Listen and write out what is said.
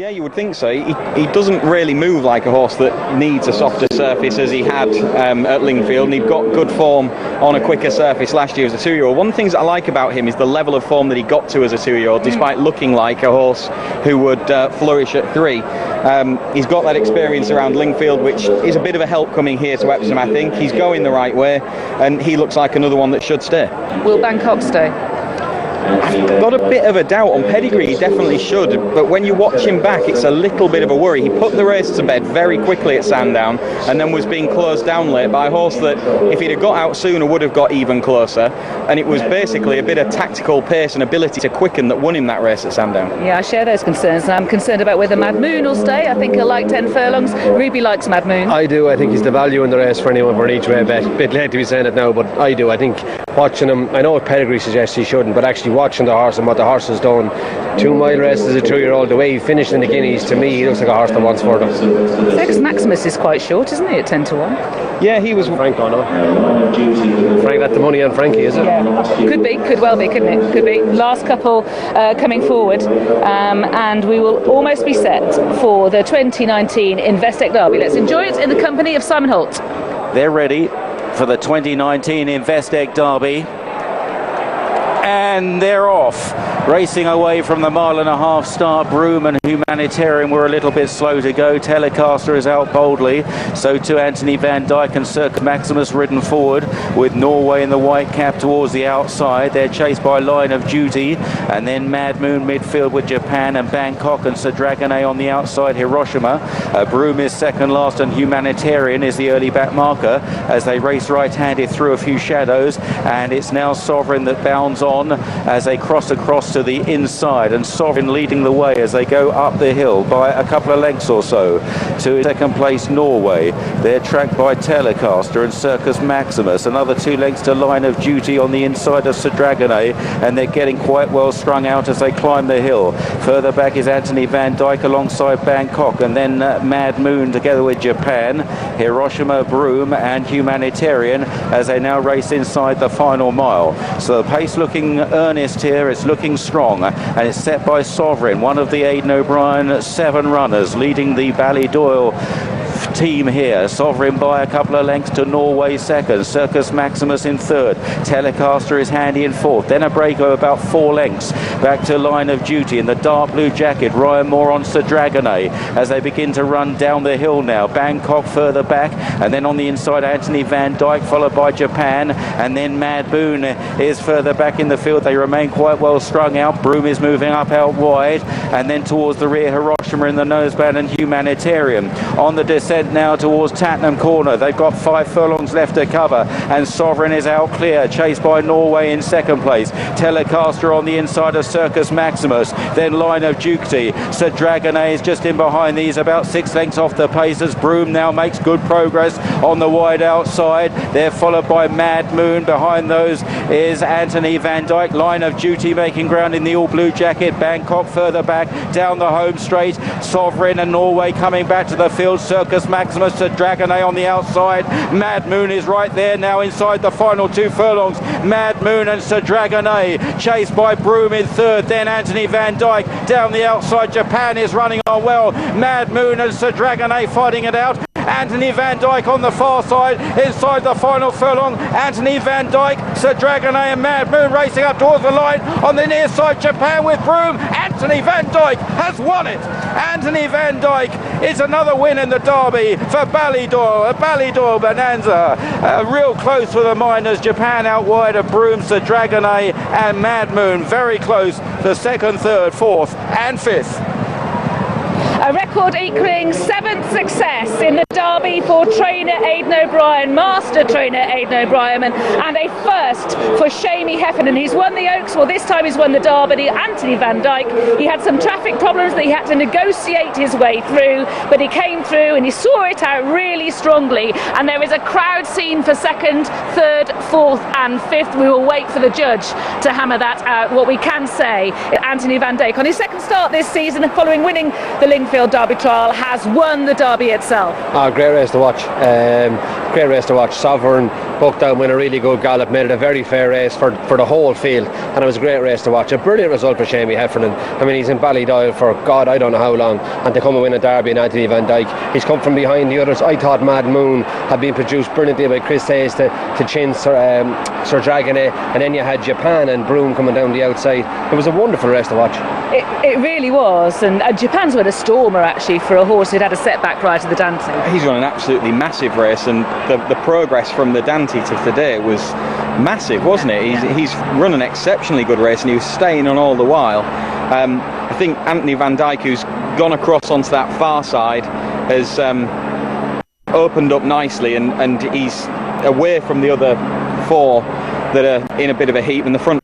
Yeah, you would think so. He doesn't really move like a horse that needs a softer surface as he had at Lingfield, and he'd got good form on a quicker surface last year as a 2-year-old. One of the things that I like about him is the level of form that he got to as a 2-year-old, despite looking like a horse who would flourish at 3. He's got that experience around Lingfield, which is a bit of a help coming here to Epsom, I think. He's going the right way, and he looks like another one that should stay. Will Bangkok stay? I've got a bit of a doubt on pedigree. He definitely should, but when you watch him back, it's a little bit of a worry. He put the race to bed very quickly at Sandown, and then was being closed down late by a horse that, if he'd have got out sooner, would have got even closer. And it was basically a bit of tactical pace and ability to quicken that won him that race at Sandown. Yeah, I share those concerns, and I'm concerned about whether Mad Moon will stay. I think he'll like 10 furlongs. Ruby likes Mad Moon. I do. I think he's the value in the race for anyone for an each-way bet. A bit late to be saying it now, but I do. I think watching him, I know pedigree suggests he shouldn't, but actually watching the horse and what the horse has done, 2-mile race as a 2-year-old, the way he finished in the Guineas, to me he looks like a horse that wants further. Circus Maximus is quite short, isn't he, at 10 to 1? Yeah, he was. Frank on Frank, that's the money on Frankie, is it? Yeah, could be, could well be, couldn't it? Could be. Last couple coming forward, and we will almost be set for the 2019 Investec Derby. Let's enjoy it in the company of Simon Holt. They're ready for the 2019 Investec Derby, and they're off. Racing away from the 1.5-mile start, Broome and Humanitarian were a little bit slow to go. Telecaster is out boldly, so too Anthony Van Dyke and Circus Maximus ridden forward, with Norway in the white cap towards the outside. They're chased by Line of Duty, and then Mad Moon midfield with Japan and Bangkok, and Sir Dragonet on the outside, Hiroshima. Broome is second last, and Humanitarian is the early back marker as they race right-handed through a few shadows, and it's now Sovereign that bounds on as they cross across to the inside, and Sovereign leading the way as they go up the hill by a couple of lengths or so to second place Norway. They're tracked by Telecaster and Circus Maximus, another 2 lengths to Line of Duty on the inside of Sir Dragonet, and they're getting quite well strung out as they climb the hill. Further back is Anthony Van Dyke alongside Bangkok, and then Mad Moon together with Japan, Hiroshima, Broome and Humanitarian as they now race inside the final mile. So the pace looking earnest here, it's looking strong, and it's set by Sovereign, one of the Aidan O'Brien 7 runners, leading the Ballydoyle team here. Sovereign by a couple of lengths to Norway second, Circus Maximus in third, Telecaster is handy in fourth, then a break of about 4 lengths back to Line of Duty in the dark blue jacket, Ryan Moore on Sir Dragonet as they begin to run down the hill now. Bangkok further back, and then on the inside Anthony Van Dyke followed by Japan, and then Mad Moon is further back in the field. They remain quite well strung out. Broome is moving up out wide, and then towards the rear Hiroshima in the noseband and Humanitarian on the descent now towards Tattenham Corner. They've got 5 furlongs left to cover, and Sovereign is out clear, chased by Norway in second place. Telecaster on the inside of Circus Maximus, then Line of Duty. Sir Dragonet is just in behind these, about 6 lengths off the pace as Broome now makes good progress on the wide outside. They're followed by Mad Moon. Behind those is Anthony Van Dyke. Line of Duty making ground in the all blue jacket. Bangkok further back down the home straight. Sovereign and Norway coming back to the field. Circus Maximus to Dragonet on the outside. Mad Moon is right there now inside the final 2 furlongs. Mad Moon and Sir Dragonet chased by Broome in third, then Anthony Van Dyke down the outside. Japan is running on well. Mad Moon and Sir Dragonet fighting it out. Anthony Van Dyke on the far side inside the final furlong. Anthony Van Dyke, Sir Dragonet and Mad Moon racing up towards the line on the near side. Japan with Broome. Anthony Van Dyke has won it. Anthony Van Dyke is another win in the Derby for Ballydoyle. A Ballydoyle bonanza. Real close for the miners. Japan out wide of Broome, Sir Dragonet and Mad Moon. Very close for second, third, fourth and fifth. A record equalling 7th success in the Derby for trainer Aidan O'Brien, master trainer Aidan O'Brien, and a first for Shamie Heffernan. He's won the Oaks, well this time he's won the Derby. Anthony Van Dyke, he had some traffic problems that he had to negotiate his way through, but he came through and he saw it out really strongly, and there is a crowd scene for second, third, fourth and fifth. We will wait for the judge to hammer that out. What we can say, Anthony Van Dyke on his second start this season following winning the Lingfield Derby trial has won the Derby itself. Great race to watch. Great race to watch. Sovereign Buck Down went a really good gallop, made it a very fair race for the whole field, and it was a great race to watch. A brilliant result for Shamey Heffernan. I mean, he's in Ballydoyle for God, I don't know how long, and to come and win a Derby and Anthony Van Dyke. He's come from behind the others. I thought Mad Moon had been produced brilliantly by Chris Hayes to chin Sir Dragonet, and then you had Japan and Broome coming down the outside. It was a wonderful race to watch. It really was, and Japan's won a stormer actually for a horse who'd had a setback prior to the Dante. He's run an absolutely massive race, and the progress from the Dante to today was massive, wasn't it? He's run an exceptionally good race, and he was staying on all the while. I think Anthony Van Dyke, who's gone across onto that far side, has opened up nicely, and he's away from the other four that are in a bit of a heat, and the front